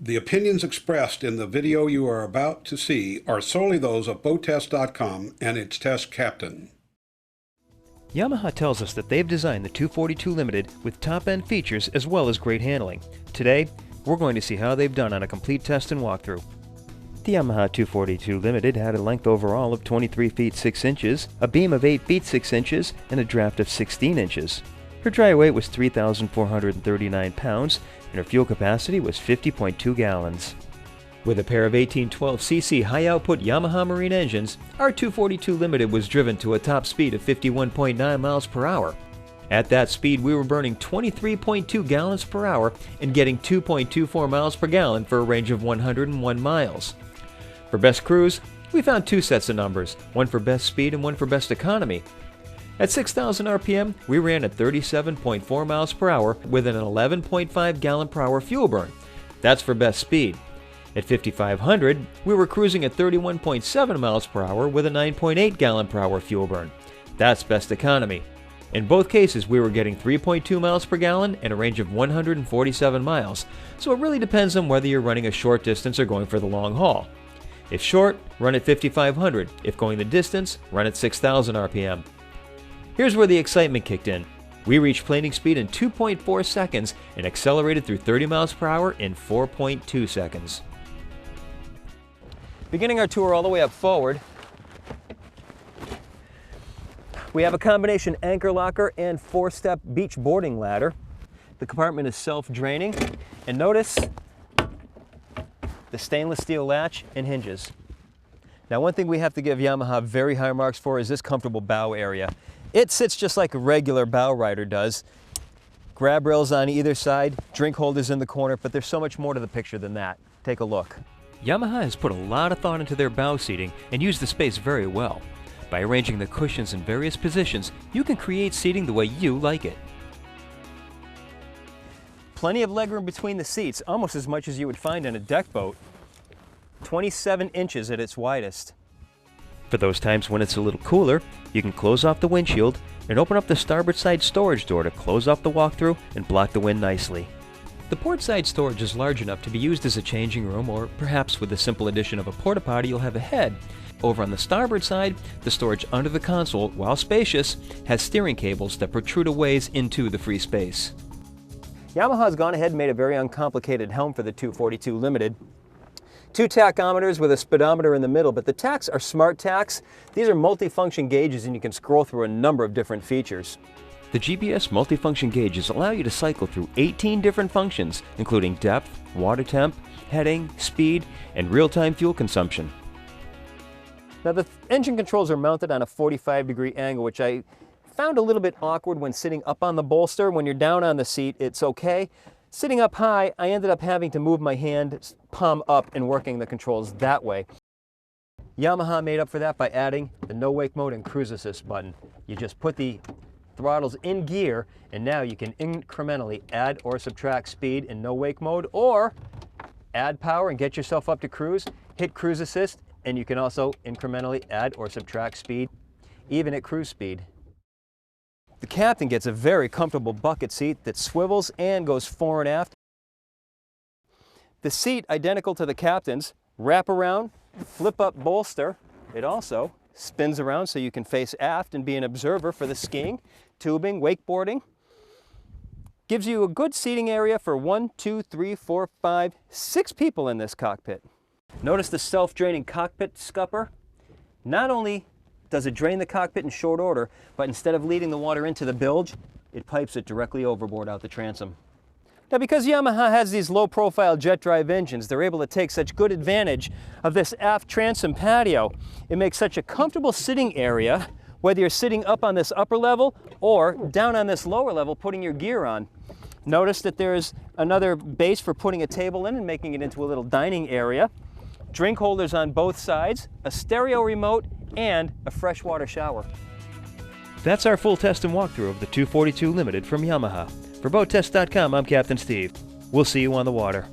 The opinions expressed in the video you are about to see are solely those of BoatTEST.com and its test captain. Yamaha tells us that they've designed the 242 Limited with top-end features as well as great handling. Today, we're going to see how they've done on a complete test and walkthrough. The Yamaha 242 Limited had a length overall of 23 feet 6 inches, a beam of 8 feet 6 inches, and a draft of 16 inches. Her dry weight was 3,439 pounds, and her fuel capacity was 50.2 gallons. With a pair of 1812cc high-output Yamaha Marine engines, our 242 Limited was driven to a top speed of 51.9 miles per hour. At that speed, we were burning 23.2 gallons per hour and getting 2.24 miles per gallon for a range of 101 miles. For best cruise, we found two sets of numbers, one for best speed and one for best economy. At 6,000 RPM, we ran at 37.4 miles per hour with an 11.5 gallon per hour fuel burn. That's for best speed. At 5,500, we were cruising at 31.7 miles per hour with a 9.8 gallon per hour fuel burn. That's best economy. In both cases, we were getting 3.2 miles per gallon and a range of 147 miles, so it really depends on whether you're running a short distance or going for the long haul. If short, run at 5,500. If going the distance, run at 6,000 RPM. Here's where the excitement kicked in. We reached planing speed in 2.4 seconds and accelerated through 30 miles per hour in 4.2 seconds. Beginning our tour all the way up forward, we have a combination anchor locker and 4-step beach boarding ladder. The compartment is self-draining, and notice the stainless steel latch and hinges. Now, one thing we have to give Yamaha very high marks for is this comfortable bow area. It sits just like a regular bow rider does. Grab rails on either side, drink holders in the corner, but there's so much more to the picture than that. Take a look. Yamaha has put a lot of thought into their bow seating and used the space very well. By arranging the cushions in various positions, you can create seating the way you like it. Plenty of legroom between the seats, almost as much as you would find in a deck boat. 27 inches at its widest. For those times when it's a little cooler, you can close off the windshield and open up the starboard side storage door to close off the walkthrough and block the wind nicely. The port side storage is large enough to be used as a changing room, or perhaps with the simple addition of a porta potty you'll have a head. Over on the starboard side, the storage under the console, while spacious, has steering cables that protrude a ways into the free space. Yamaha's gone ahead and made a very uncomplicated helm for the 242 Limited. Two tachometers with a speedometer in the middle, but the tachs are smart tachs. These are multifunction gauges and you can scroll through a number of different features. The GPS multifunction gauges allow you to cycle through 18 different functions, including depth, water temp, heading, speed, and real-time fuel consumption. Now, the engine controls are mounted on a 45-degree angle, which I found a little bit awkward when sitting up on the bolster. When you're down on the seat, it's okay. Sitting up high, I ended up having to move my hand palm up and working the controls that way. Yamaha made up for that by adding the no wake mode and cruise assist button. You just put the throttles in gear, and now you can incrementally add or subtract speed in no wake mode, or add power and get yourself up to cruise, hit cruise assist, and you can also incrementally add or subtract speed, even at cruise speed. The captain gets a very comfortable bucket seat that swivels and goes fore and aft. The seat, identical to the captain's, wrap around, flip up bolster. It also spins around so you can face aft and be an observer for the skiing, tubing, wakeboarding. Gives you a good seating area for 1, 2, 3, 4, 5, 6 people in this cockpit. Notice the self-draining cockpit scupper. Not only does it drain the cockpit in short order, but instead of leading the water into the bilge, it pipes it directly overboard out the transom. Now, because Yamaha has these low-profile jet drive engines, they're able to take such good advantage of this aft transom patio. It makes such a comfortable sitting area, whether you're sitting up on this upper level or down on this lower level putting your gear on. Notice that there's another base for putting a table in and making it into a little dining area. Drink holders on both sides, a stereo remote, and a freshwater shower. That's our full test and walkthrough of the 242 Limited from Yamaha. For BoatTEST.com, I'm Captain Steve. We'll see you on the water.